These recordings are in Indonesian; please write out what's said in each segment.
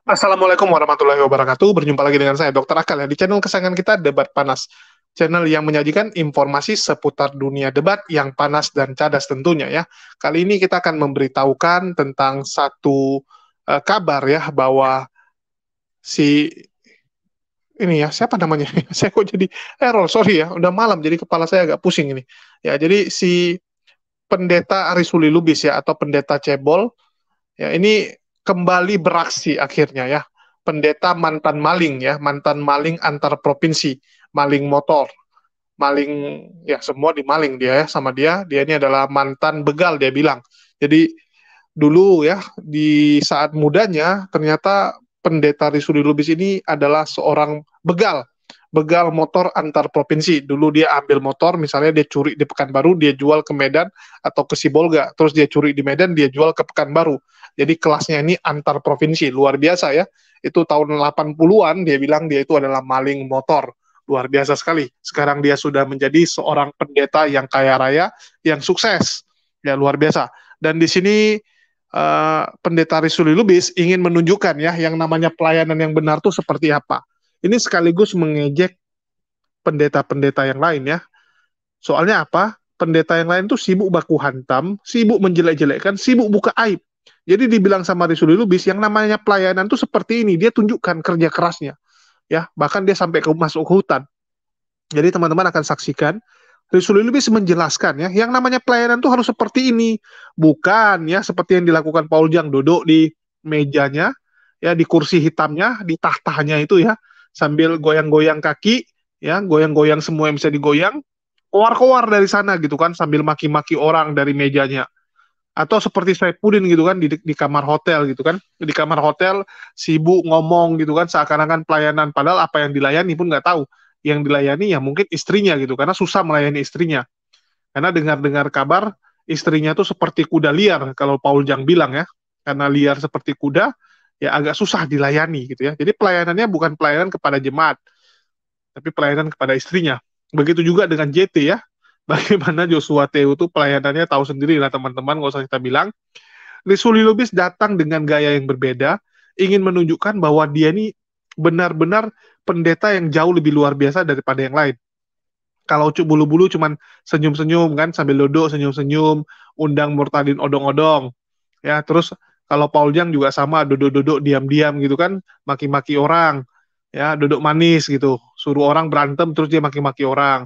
Assalamualaikum warahmatullahi wabarakatuh. Berjumpa lagi dengan saya, Dr. Akal, ya, di channel kesayangan kita, Debat Panas. Channel yang menyajikan informasi seputar dunia debat yang panas dan cadas tentunya ya. Kali ini kita akan memberitahukan tentang satu kabar ya, bahwa si ini ya, siapa namanya? Saya kok jadi error, sorry ya. Udah malam, jadi kepala saya agak pusing ini. Ya, jadi si pendeta Arisuli Lubis ya, atau pendeta Cebol, ya, ini kembali beraksi akhirnya ya. Pendeta mantan maling ya, mantan maling antar provinsi, maling motor, maling ya semua dimaling dia ya sama dia. Dia ini adalah mantan begal dia bilang. Jadi dulu ya di saat mudanya ternyata pendeta Risudi Lubis ini adalah seorang begal, begal motor antar provinsi. Dulu dia ambil motor, misalnya dia curi di Pekanbaru, dia jual ke Medan atau ke Sibolga, terus dia curi di Medan, dia jual ke Pekanbaru. Jadi kelasnya ini antar provinsi, luar biasa ya. Itu tahun 80-an dia bilang dia itu adalah maling motor. Luar biasa sekali. Sekarang dia sudah menjadi seorang pendeta yang kaya raya, yang sukses. Ya luar biasa. Dan di sini pendeta Risuli Lubis ingin menunjukkan ya yang namanya pelayanan yang benar tuh seperti apa. Ini sekaligus mengejek pendeta-pendeta yang lain ya. Soalnya apa? Pendeta yang lain tuh sibuk baku hantam, sibuk menjelek-jelekkan, sibuk buka aib. Jadi dibilang sama Risuli Lubis yang namanya pelayanan tuh seperti ini, dia tunjukkan kerja kerasnya ya, bahkan dia sampai masuk ke hutan. Jadi teman-teman akan saksikan Rizul Lubis menjelaskan ya, yang namanya pelayanan tuh harus seperti ini, bukan ya seperti yang dilakukan Paul Jang, duduk di mejanya, ya di kursi hitamnya, di tahtanya itu ya, sambil goyang-goyang kaki, ya goyang-goyang semua yang bisa digoyang, keluar-keluar dari sana gitu kan, sambil maki-maki orang dari mejanya. Atau seperti Saipudin gitu kan di kamar hotel gitu kan, di kamar hotel sibuk ngomong gitu kan, seakan-akan pelayanan, padahal apa yang dilayani pun nggak tahu. Yang dilayani ya mungkin istrinya gitu, karena susah melayani istrinya, karena dengar-dengar kabar istrinya tuh seperti kuda liar kalau Paul Jang bilang ya, karena liar seperti kuda ya agak susah dilayani gitu ya. Jadi pelayanannya bukan pelayanan kepada jemaat, tapi pelayanan kepada istrinya. Begitu juga dengan JT ya, bagaimana Joshua Teu itu pelayanannya tahu sendiri lah teman-teman, nggak usah kita bilang. Risuli Lubis datang dengan gaya yang berbeda, ingin menunjukkan bahwa dia ini benar-benar pendeta yang jauh lebih luar biasa daripada yang lain. Kalau bulu-bulu cuman senyum-senyum kan, sambil duduk senyum-senyum, undang Murtadin odong-odong. Ya, terus kalau Paul Jang juga sama, duduk-duduk diam-diam gitu kan, maki-maki orang. Ya, duduk manis gitu. Suruh orang berantem terus dia maki-maki orang.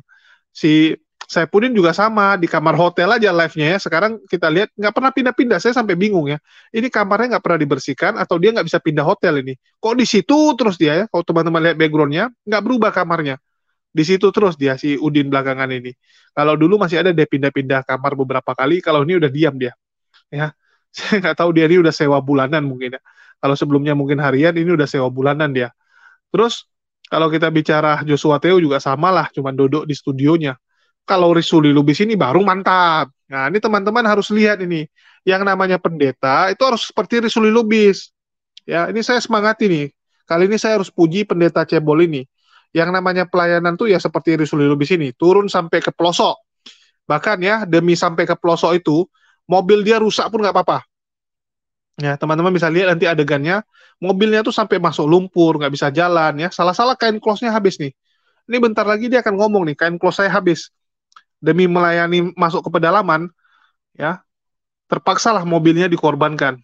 Si Saipudin juga sama, di kamar hotel aja live-nya ya. Sekarang kita lihat nggak pernah pindah-pindah. Saya sampai bingung ya. Ini kamarnya nggak pernah dibersihkan atau dia nggak bisa pindah hotel ini. Kok di situ terus dia ya? Kalau teman-teman lihat background-nya, nggak berubah kamarnya. Di situ terus dia, si Udin belakangan ini. Kalau dulu masih ada dia pindah-pindah kamar beberapa kali, kalau ini udah diam dia. Ya, saya nggak tahu dia ini udah sewa bulanan mungkin ya. Kalau sebelumnya mungkin harian, ini udah sewa bulanan dia. Terus kalau kita bicara Joshua Teo juga sama lah, cuma duduk di studionya. Kalau Risuli Lubis ini baru mantap. Nah, ini teman-teman harus lihat ini. Yang namanya pendeta itu harus seperti Risuli Lubis. Ya, ini saya semangat ini. Kali ini saya harus puji pendeta Cebol ini. Yang namanya pelayanan tuh ya seperti Risuli Lubis ini, turun sampai ke pelosok. Bahkan ya, demi sampai ke pelosok itu, mobil dia rusak pun nggak apa-apa. Ya, teman-teman bisa lihat nanti adegannya, mobilnya tuh sampai masuk lumpur, nggak bisa jalan ya. Salah-salah kain close-nya habis nih. Ini bentar lagi dia akan ngomong nih, kain close saya habis. Demi melayani masuk ke pedalaman, ya, terpaksalah mobilnya dikorbankan.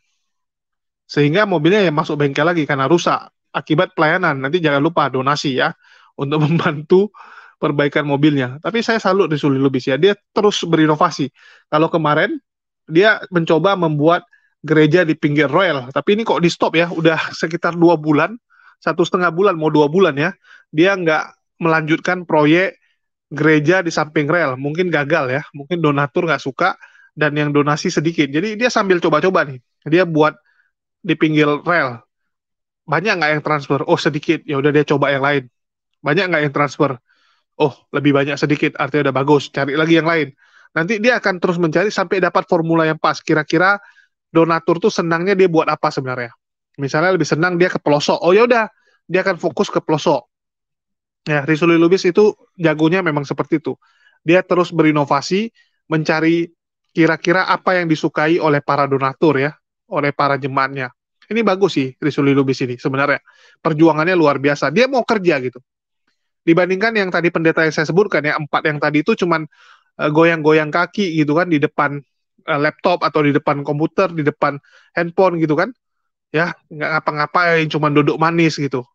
Sehingga mobilnya ya masuk bengkel lagi karena rusak akibat pelayanan. Nanti jangan lupa donasi ya untuk membantu perbaikan mobilnya. Tapi saya salut di Suli Lubis ya, dia terus berinovasi. Kalau kemarin dia mencoba membuat gereja di pinggir rel, tapi ini kok di stop ya, udah sekitar 2 bulan, 1,5 bulan mau 2 bulan ya, dia nggak melanjutkan proyek gereja di samping rel, mungkin gagal ya, mungkin donatur nggak suka dan yang donasi sedikit. Jadi dia sambil coba-coba nih, dia buat di pinggir rel. Banyak nggak yang transfer? Oh sedikit, ya udah dia coba yang lain. Banyak nggak yang transfer? Oh lebih banyak sedikit, artinya udah bagus. Cari lagi yang lain. Nanti dia akan terus mencari sampai dapat formula yang pas. Kira-kira donatur tuh senangnya dia buat apa sebenarnya? Misalnya lebih senang dia ke pelosok. Oh ya udah, dia akan fokus ke pelosok. Ya, Rizuli Lubis itu jagonya memang seperti itu. Dia terus berinovasi, mencari kira-kira apa yang disukai oleh para donatur ya, oleh para jemaatnya. Ini bagus sih Rizuli Lubis ini sebenarnya. Perjuangannya luar biasa. Dia mau kerja gitu. Dibandingkan yang tadi pendeta yang saya sebutkan ya, 4 yang tadi itu cuman goyang-goyang kaki gitu kan di depan laptop atau di depan komputer, di depan handphone gitu kan. Ya, nggak ngapa-ngapain, cuman duduk manis gitu.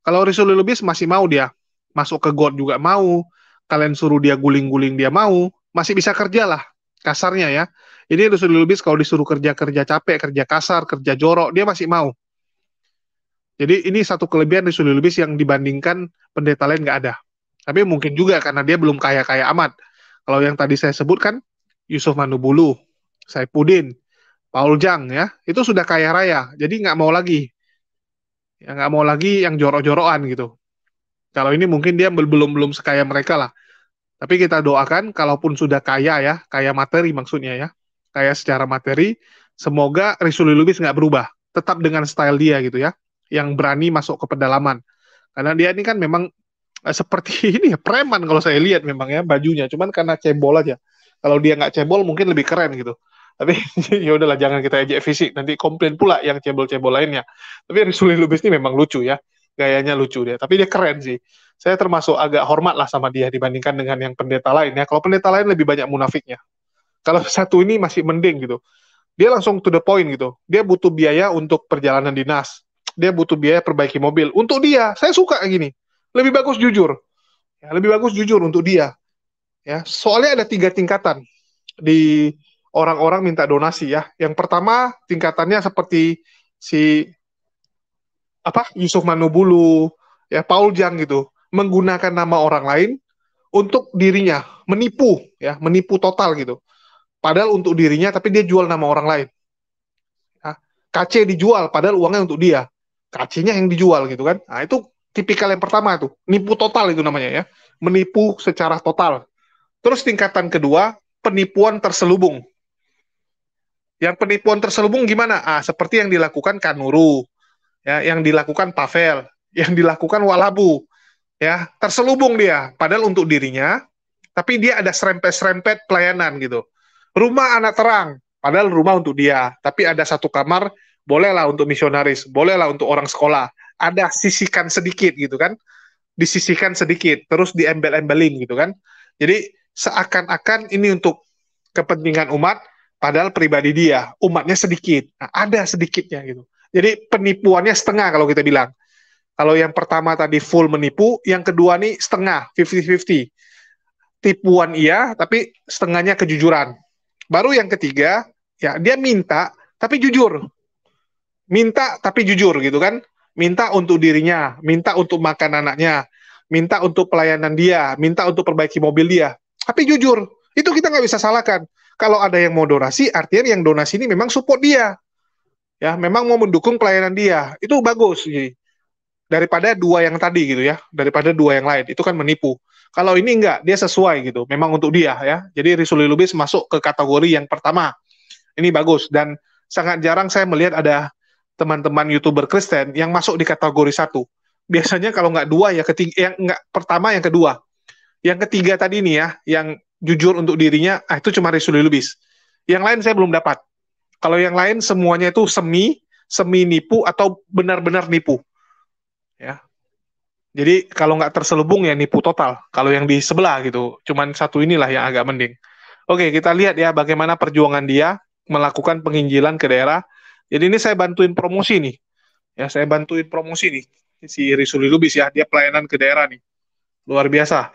Kalau Rizuli Lubis masih mau dia. Masuk ke God juga mau. Kalian suruh dia guling-guling dia mau. Masih bisa kerja lah, kasarnya ya. Ini Rizuli Lubis kalau disuruh kerja-kerja capek, kerja kasar, kerja jorok, dia masih mau. Jadi ini satu kelebihan Rizuli Lubis yang dibandingkan pendeta lain nggak ada. Tapi mungkin juga karena dia belum kaya-kaya amat. Kalau yang tadi saya sebutkan, Yusuf Manubulu, Saipudin, Paul Jang ya, itu sudah kaya raya. Jadi nggak mau lagi, ya nggak mau lagi yang jorok-jorokan gitu. Kalau ini mungkin dia belum belum sekaya mereka lah. Tapi kita doakan, kalaupun sudah kaya ya, kaya materi maksudnya ya, kaya secara materi, semoga Rizuli Lubis nggak berubah, tetap dengan style dia gitu ya, yang berani masuk ke pedalaman. Karena dia ini kan memang seperti ini ya, preman kalau saya lihat memang ya bajunya, cuman karena cebol aja. Kalau dia nggak cebol mungkin lebih keren gitu. Tapi ya udahlah, jangan kita ejek fisik, nanti komplain pula yang cebol-cebol lainnya. Tapi Rizuli Lubis ini memang lucu ya, gayanya lucu dia. Tapi dia keren sih. Saya termasuk agak hormat lah sama dia dibandingkan dengan yang pendeta lain ya. Kalau pendeta lain lebih banyak munafiknya. Kalau satu ini masih mending gitu. Dia langsung to the point gitu. Dia butuh biaya untuk perjalanan dinas. Dia butuh biaya perbaiki mobil. Untuk dia, saya suka gini. Lebih bagus jujur. Ya, lebih bagus jujur untuk dia. Ya, soalnya ada 3 tingkatan di orang-orang minta donasi ya. Yang pertama tingkatannya seperti si Yusuf Manubulu, ya Paul Jang gitu, menggunakan nama orang lain untuk dirinya, menipu ya, menipu total gitu. Padahal untuk dirinya tapi dia jual nama orang lain. Ya. KC dijual padahal uangnya untuk dia. KC-nya yang dijual gitu kan. Nah, itu tipikal yang pertama tuh, nipu total itu namanya ya. Menipu secara total. Terus tingkatan kedua, penipuan terselubung. Yang penipuan terselubung gimana? Seperti yang dilakukan Kanuru, ya, yang dilakukan Pavel, yang dilakukan Walabu, ya, terselubung dia. Padahal untuk dirinya, tapi dia ada serempet-serempet pelayanan gitu. Rumah anak terang, padahal rumah untuk dia, tapi ada satu kamar, bolehlah untuk misionaris, bolehlah untuk orang sekolah. Ada sisihkan sedikit gitu kan, disisihkan sedikit, terus diembel-embelin gitu kan. Jadi seakan-akan ini untuk kepentingan umat, padahal pribadi dia, umatnya sedikit. Nah, ada sedikitnya gitu. Jadi penipuannya setengah kalau kita bilang. Kalau yang pertama tadi full menipu, yang kedua nih setengah, 50-50. Tipuan iya, tapi setengahnya kejujuran. Baru yang ketiga, ya dia minta, tapi jujur. Minta, tapi jujur gitu kan. Minta untuk dirinya, minta untuk makan anaknya, minta untuk pelayanan dia, minta untuk perbaiki mobil dia. Tapi jujur, itu kita nggak bisa salahkan. Kalau ada yang mau donasi, artinya yang donasi ini memang support dia. Ya, memang mau mendukung pelayanan dia. Itu bagus. Jadi daripada dua yang tadi gitu ya, daripada dua yang lain, itu kan menipu. Kalau ini enggak, dia sesuai gitu, memang untuk dia ya. Jadi Rizuli Lubis masuk ke kategori yang pertama. Ini bagus dan sangat jarang saya melihat ada teman-teman YouTuber Kristen yang masuk di kategori satu. Biasanya kalau nggak dua ya ketiga, yang nggak pertama yang kedua. Yang ketiga tadi nih ya, yang jujur untuk dirinya, itu cuma Rizuli Lubis. Yang lain saya belum dapat. Kalau yang lain semuanya itu semi nipu atau benar-benar nipu. Ya, jadi kalau nggak terselubung ya nipu total. Kalau yang di sebelah gitu, cuman satu inilah yang agak mending. Oke, kita lihat ya bagaimana perjuangan dia melakukan penginjilan ke daerah. Jadi ini saya bantuin promosi nih. Ya, saya bantuin promosi nih. Si Rizuli Lubis ya, dia pelayanan ke daerah nih. Luar biasa.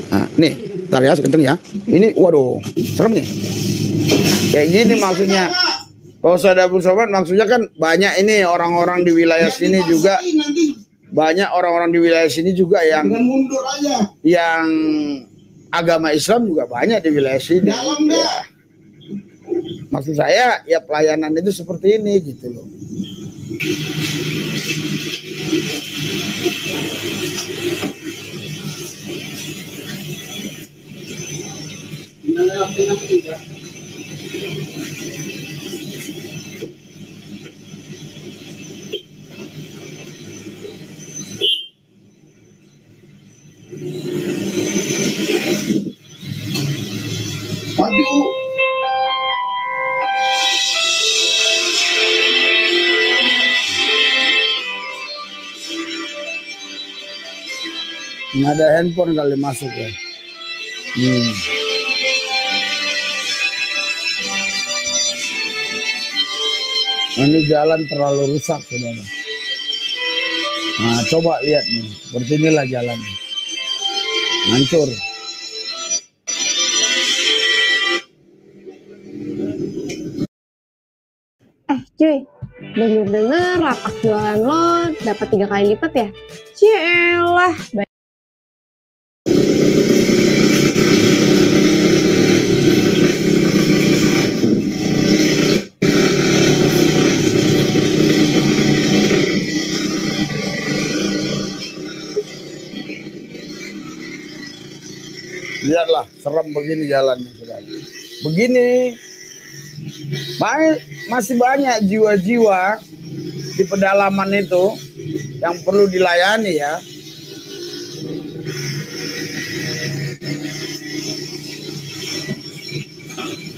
Nah, nih, ntar ya, kenceng ya. Ini, waduh, serem nih. Kayak gini maksudnya. Kalau saudara sobat, maksudnya kan banyak ini orang-orang di wilayah sini juga, banyak orang-orang di wilayah sini juga yang agama Islam juga banyak di wilayah sini. Ya. Maksud saya ya pelayanan itu seperti ini gitu loh. Maju. Nggak ada handphone kali masuk ya. Ini jalan terlalu rusak, saudara. Nah, coba lihat nih, seperti inilah jalan. Hancur. Cuy, denger-denger lapak jualan lo dapat 3 kali lipat ya? Cielah. Lihatlah, serem begini jalannya, saudara. Begini, masih banyak jiwa-jiwa di pedalaman itu yang perlu dilayani ya.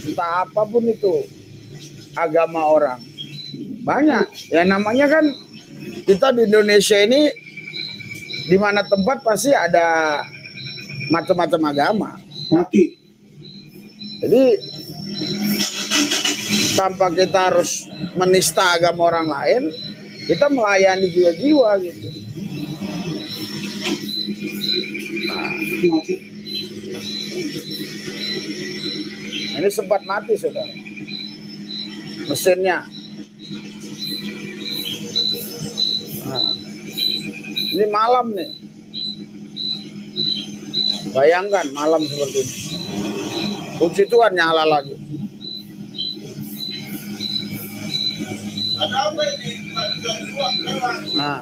Entah apapun itu agama orang, banyak. Ya namanya kan kita di Indonesia ini, di mana tempat pasti ada macam-macam agama. Jadi tanpa kita harus menista agama orang lain, kita melayani jiwa-jiwa gitu. Nah, ini sempat mati, saudara, mesinnya. Nah, ini malam nih. Bayangkan malam seperti ini. Puji Tuhan nyala lagi. Nah,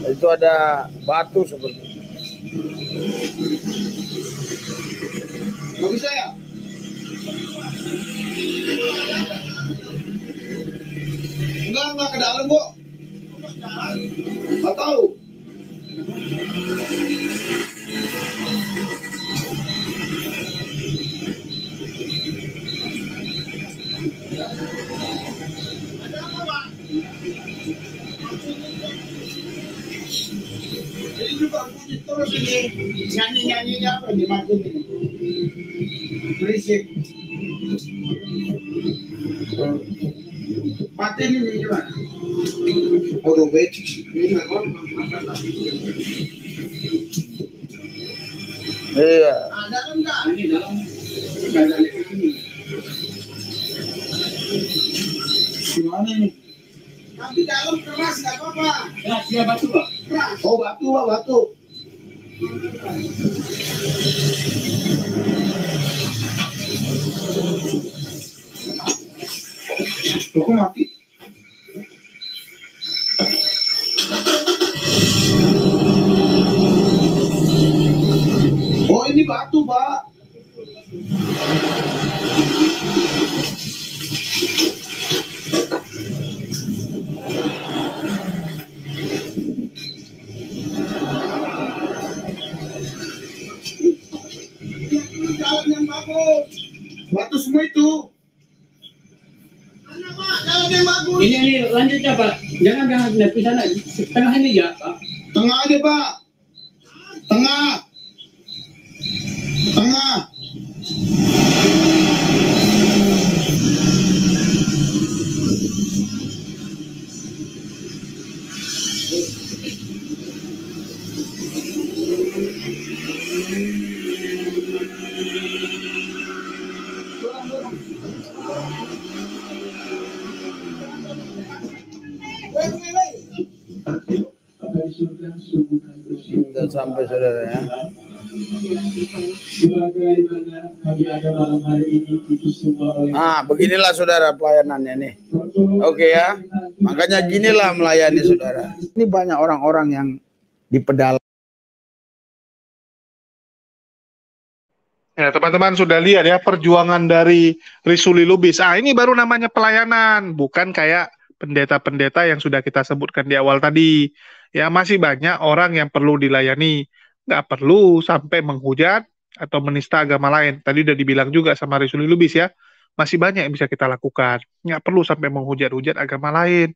itu ada batu seperti ini. Nggak bisa ya? Enggak ke dalam, Bu. Nggak tahu. Jadi juga bunyi terus ini, nyanyi-nyanyinya apa dimatiin ini? Berisik. Matiin ini gimana? Auto betik. Iya. Ada enggak? Ini dalam. Enggak ada ini. Gimana ini? Tapi dalam keras nggak apa-apa. Keras ya batu, Pak. Keras. Oh batu, Pak, batu. Kok mati? Oh ini batu, Pak. Jalan yang bagus. Batu semua itu. Jalan yang bagus. Ini lanjutnya, Pak. Jangan di sana. Tengah ini ya, Pak. Tengah aja, Pak. Tengah. Tengah. Sudah sampai, saudara ya. Nah, beginilah saudara pelayanannya nih. Oke ya. Makanya ginilah melayani, saudara. Ini banyak orang-orang yang di pedalaman. Ya, teman-teman sudah lihat ya perjuangan dari Risuli Lubis. Ah, ini baru namanya pelayanan, bukan kayak pendeta-pendeta yang sudah kita sebutkan di awal tadi. Ya, masih banyak orang yang perlu dilayani. Nggak perlu sampai menghujat atau menista agama lain. Tadi udah dibilang juga sama Risuli Lubis ya, masih banyak yang bisa kita lakukan. Nggak perlu sampai menghujat-hujat agama lain.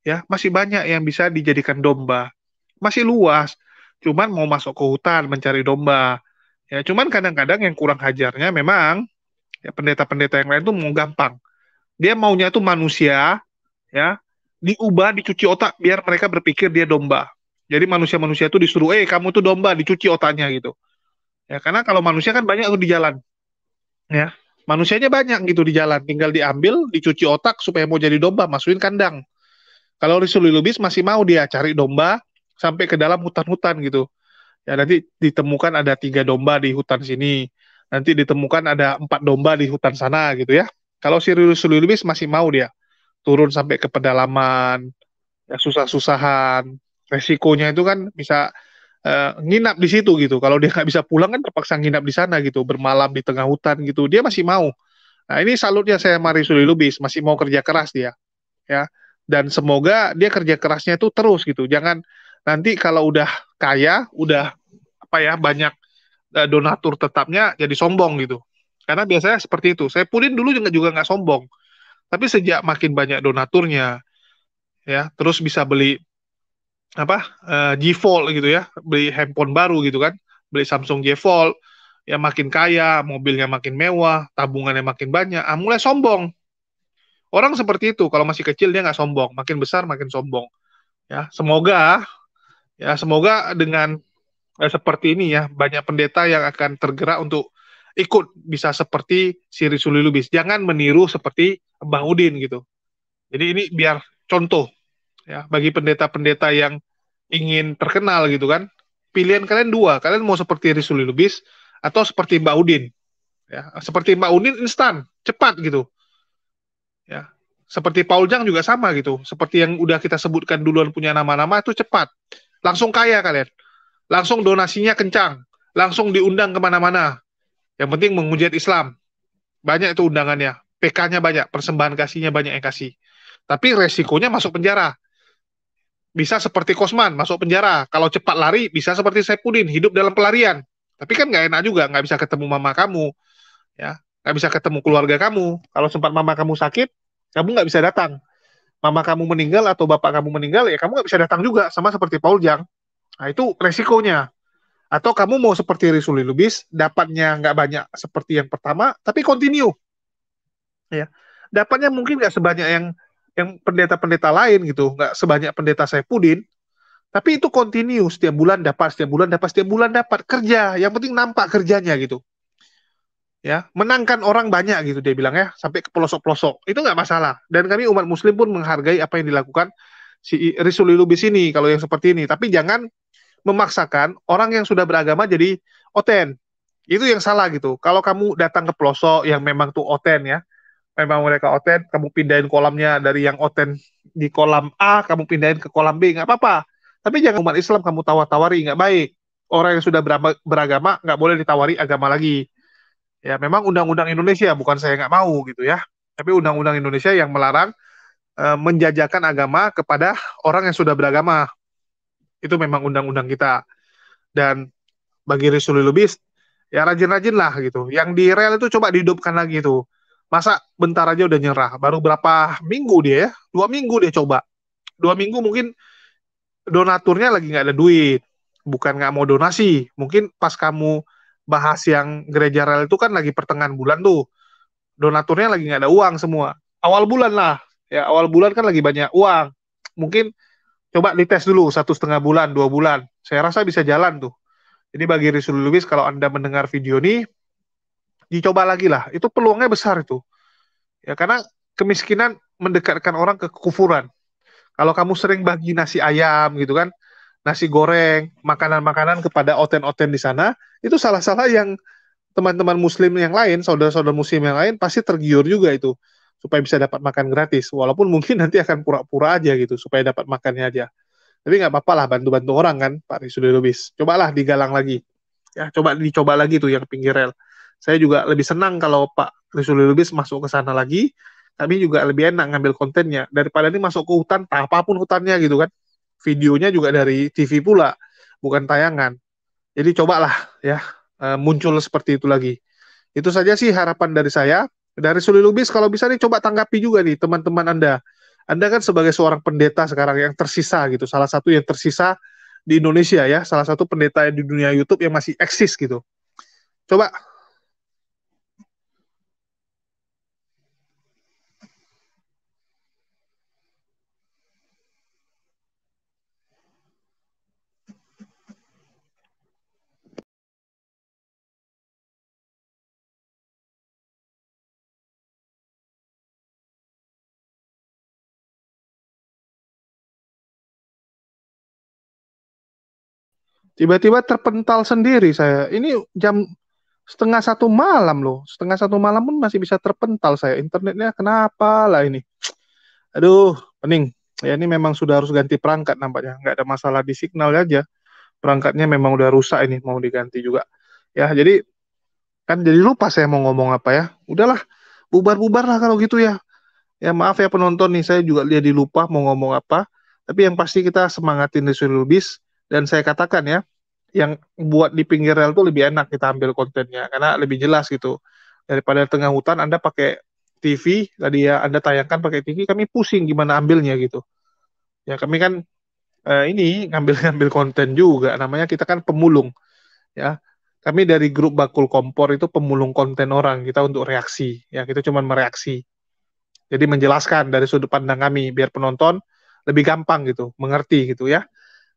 Ya, masih banyak yang bisa dijadikan domba. Masih luas. Cuman mau masuk ke hutan mencari domba. Ya, cuman kadang-kadang yang kurang hajarnya memang ya pendeta-pendeta yang lain tuh mau gampang. Dia maunya tuh manusia ya diubah, dicuci otak biar mereka berpikir dia domba. Jadi manusia-manusia itu disuruh, kamu tuh domba, dicuci otaknya gitu. Ya karena kalau manusia kan banyak di jalan, ya manusianya banyak gitu di jalan, tinggal diambil, dicuci otak supaya mau jadi domba, masukin kandang. Kalau Risuli Lubis masih mau dia cari domba sampai ke dalam hutan-hutan gitu. Ya nanti ditemukan ada 3 domba di hutan sini, nanti ditemukan ada 4 domba di hutan sana gitu ya. Kalau si Risuli Lubis masih mau dia turun sampai ke pedalaman, ya susah-susahan, resikonya itu kan bisa nginap di situ gitu. Kalau dia nggak bisa pulang kan terpaksa nginap di sana gitu, bermalam di tengah hutan gitu. Dia masih mau. Nah ini salutnya saya Mari Suli Lubis, masih mau kerja keras dia, ya. Dan semoga dia kerja kerasnya itu terus gitu. Jangan nanti kalau udah kaya, udah apa ya banyak donatur tetapnya jadi sombong gitu. Karena biasanya seperti itu. Saya Pudin dulu juga nggak sombong, tapi sejak makin banyak donaturnya, ya terus bisa beli apa G Fold gitu ya, beli handphone baru gitu kan, beli Samsung G Fold, ya makin kaya, mobilnya makin mewah, tabungannya makin banyak, mulai sombong. Orang seperti itu kalau masih kecil dia nggak sombong, makin besar makin sombong. Ya semoga dengan seperti ini ya banyak pendeta yang akan tergerak untuk ikut bisa seperti si Risuli Lubis. Jangan meniru seperti Mbah Udin gitu. Jadi ini biar contoh ya bagi pendeta-pendeta yang ingin terkenal gitu kan. Pilihan kalian dua, kalian mau seperti Risuli Lubis atau seperti Mbak Udin. Ya, seperti Mbak Udin instan, cepat gitu. Ya. Seperti Paul Jang juga sama gitu. Seperti yang udah kita sebutkan duluan punya nama-nama itu cepat. Langsung kaya kalian. Langsung donasinya kencang. Langsung diundang kemana-mana. Yang penting menghujat Islam. Banyak itu undangannya. PK-nya banyak, persembahan kasihnya banyak yang kasih. Tapi resikonya masuk penjara. Bisa seperti Kosman, masuk penjara. Kalau cepat lari, bisa seperti Saipudin, hidup dalam pelarian. Tapi kan nggak enak juga, nggak bisa ketemu mama kamu, ya, nggak bisa ketemu keluarga kamu. Kalau sempat mama kamu sakit, kamu nggak bisa datang. Mama kamu meninggal atau bapak kamu meninggal, ya kamu nggak bisa datang juga, sama seperti Paul Jang. Nah itu resikonya. Atau kamu mau seperti Risuli Lubis, dapatnya nggak banyak seperti yang pertama, tapi continue. Ya, dapatnya mungkin nggak sebanyak yang pendeta-pendeta lain gitu, nggak sebanyak pendeta Saipudin, tapi itu continue setiap bulan dapat, setiap bulan dapat, setiap bulan dapat kerja. Yang penting nampak kerjanya gitu. Ya, menangkan orang banyak gitu dia bilang ya, sampai ke pelosok-pelosok. Itu nggak masalah. Dan kami umat muslim pun menghargai apa yang dilakukan si Risuli Lubis ini kalau yang seperti ini. Tapi jangan memaksakan orang yang sudah beragama jadi oten. Itu yang salah gitu. Kalau kamu datang ke pelosok yang memang tuh oten ya, memang mereka oten, kamu pindahin kolamnya dari yang oten di kolam A, kamu pindahin ke kolam B, nggak apa-apa. Tapi jangan umat Islam kamu tawar-tawari, nggak baik. Orang yang sudah beragama nggak boleh ditawari agama lagi. Ya, memang undang-undang Indonesia, bukan saya nggak mau gitu ya. Tapi undang-undang Indonesia yang melarang menjajakan agama kepada orang yang sudah beragama. Itu memang undang-undang kita. Dan bagi Risuli Lubis, ya rajin-rajin lah gitu. Yang di rel itu coba dihidupkan lagi tuh. Masa bentar aja udah nyerah. Baru berapa minggu dia ya? 2 minggu dia coba. 2 minggu mungkin donaturnya lagi nggak ada duit. Bukan nggak mau donasi. Mungkin pas kamu bahas yang gereja rel itu kan lagi pertengahan bulan tuh. Donaturnya lagi nggak ada uang semua. Awal bulan lah. Ya awal bulan kan lagi banyak uang. Mungkin coba dites dulu 1,5 bulan, 2 bulan. Saya rasa bisa jalan tuh. Jadi bagi Risuli Lubis kalau Anda mendengar video ini, dicoba lagi lah. Itu peluangnya besar itu. Ya karena kemiskinan mendekatkan orang ke kekufuran. Kalau kamu sering bagi nasi ayam gitu kan, nasi goreng, makanan-makanan kepada oten-oten di sana, itu salah-salah yang teman-teman muslim yang lain, saudara-saudara muslim yang lain pasti tergiur juga itu supaya bisa dapat makan gratis. Walaupun mungkin nanti akan pura-pura aja gitu supaya dapat makannya aja. Tapi nggak apa-apa lah bantu-bantu orang kan, Pak Risuli Lubis. Cobalah digalang lagi. Ya, dicoba lagi tuh yang pinggir rel. Saya juga lebih senang kalau Pak Risuli Lubis masuk ke sana lagi kami juga lebih enak ngambil kontennya daripada ini masuk ke hutan, apapun hutannya gitu kan. Videonya juga dari TV pula, bukan tayangan. Jadi cobalah ya muncul seperti itu lagi. Itu saja sih harapan dari saya. Dari Suli Lubis kalau bisa nih coba tanggapi juga nih teman-teman Anda. Anda kan sebagai seorang pendeta sekarang yang tersisa gitu, salah satu yang tersisa di Indonesia ya, salah satu pendeta di dunia YouTube yang masih eksis gitu. Coba. Tiba-tiba terpental sendiri saya. Ini jam setengah satu malam loh. Setengah satu malam pun masih bisa terpental saya. Internetnya kenapa lah ini? Aduh, pening. Ya ini memang sudah harus ganti perangkat nampaknya. Nggak ada masalah di signal aja. Perangkatnya memang udah rusak ini, mau diganti juga. Ya, jadi kan jadi lupa saya mau ngomong apa ya. Udahlah, bubar-bubar lah kalau gitu ya. Ya maaf ya penonton nih, saya juga jadi lupa mau ngomong apa. Tapi yang pasti kita semangatin Rizul Lubis. Dan saya katakan ya, yang buat di pinggir rel tuh lebih enak kita ambil kontennya. Karena lebih jelas gitu. Daripada tengah hutan Anda pakai TV, tadi ya Anda tayangkan pakai TV, kami pusing gimana ambilnya gitu. Ya kami kan ini ngambil-ngambil konten juga. Namanya kita kan pemulung. Ya, kami dari grup Bakul Kompor itu pemulung konten orang kita untuk reaksi. Ya, kita cuma mereaksi. Jadi menjelaskan dari sudut pandang kami biar penonton lebih gampang gitu, mengerti gitu ya.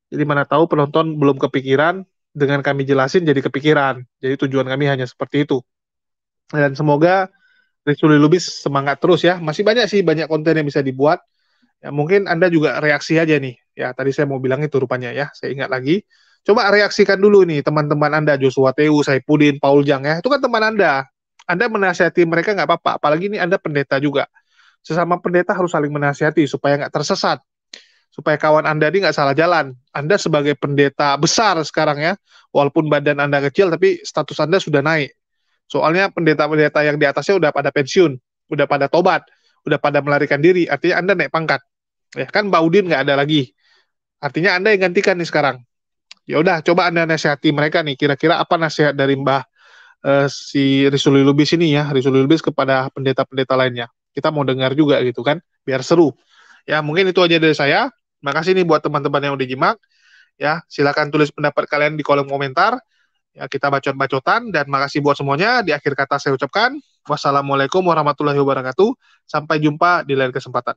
Jadi mana tahu penonton belum kepikiran, dengan kami jelasin jadi kepikiran. Jadi tujuan kami hanya seperti itu. Dan semoga Rizuli Lubis semangat terus ya. Masih banyak sih banyak konten yang bisa dibuat. Ya, mungkin Anda juga reaksi aja nih. Ya, tadi saya mau bilang itu rupanya ya. Saya ingat lagi. Coba reaksikan dulu nih teman-teman Anda, Joshua Teu, Saipudin, Paul Jang ya. Itu kan teman Anda. Anda menasihati mereka nggak apa-apa. Apalagi ini Anda pendeta juga. Sesama pendeta harus saling menasihati supaya nggak tersesat. Supaya kawan Anda ini nggak salah jalan. Anda sebagai pendeta besar sekarang ya. Walaupun badan Anda kecil, tapi status Anda sudah naik. Soalnya pendeta-pendeta yang di atasnya udah pada pensiun. Udah pada tobat. Udah pada melarikan diri. Artinya Anda naik pangkat. Ya kan Mbak Udin nggak ada lagi. Artinya Anda yang gantikan nih sekarang. Ya udah, coba Anda nasihati mereka nih. Kira-kira apa nasihat dari Mbah si Rizuli Lubis ini ya, Rizuli Lubis kepada pendeta-pendeta lainnya. Kita mau dengar juga gitu kan, biar seru. Ya mungkin itu aja dari saya. Makasih nih buat teman-teman yang udah nyimak. Ya silakan tulis pendapat kalian di kolom komentar. Ya kita bacot-bacotan dan makasih buat semuanya. Di akhir kata saya ucapkan wassalamualaikum warahmatullahi wabarakatuh. Sampai jumpa di lain kesempatan.